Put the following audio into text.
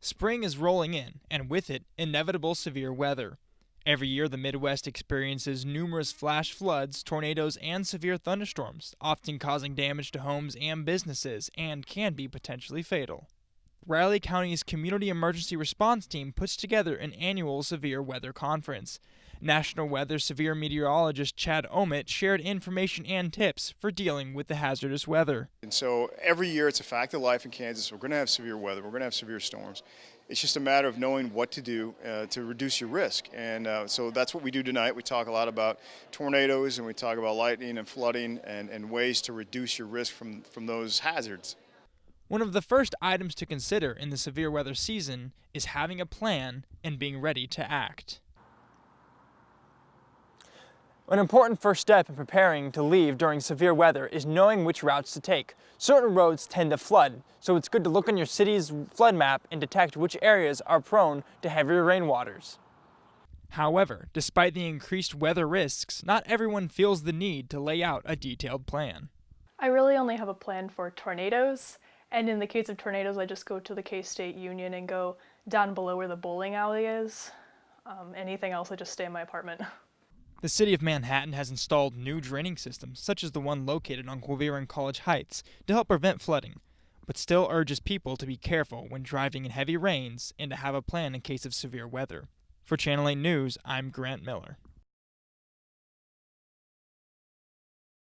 Spring is rolling in, and with it, inevitable severe weather. Every year, the Midwest experiences numerous flash floods, tornadoes, and severe thunderstorms, often causing damage to homes and businesses, and can be potentially fatal. Riley County's Community Emergency Response Team puts together an annual severe weather conference. National Weather Severe Meteorologist Chad Omitt shared information and tips for dealing with the hazardous weather. And so every year it's a fact of life in Kansas. We're going to have severe weather. We're going to have severe storms. It's just a matter of knowing what to do to reduce your risk. And so that's what we do tonight. We talk a lot about tornadoes and we talk about lightning and flooding and ways to reduce your risk from those hazards. One of the first items to consider in the severe weather season is having a plan and being ready to act. An important first step in preparing to leave during severe weather is knowing which routes to take. Certain roads tend to flood, so it's good to look on your city's flood map and detect which areas are prone to heavier rainwaters. However, despite the increased weather risks, not everyone feels the need to lay out a detailed plan. I really only have a plan for tornadoes, and in the case of tornadoes, I just go to the K-State Union and go down below where the bowling alley is. Anything else, I just stay in my apartment. The city of Manhattan has installed new draining systems, such as the one located on Quivira and College Heights, to help prevent flooding, but still urges people to be careful when driving in heavy rains and to have a plan in case of severe weather. For Channel 8 News, I'm Grant Miller.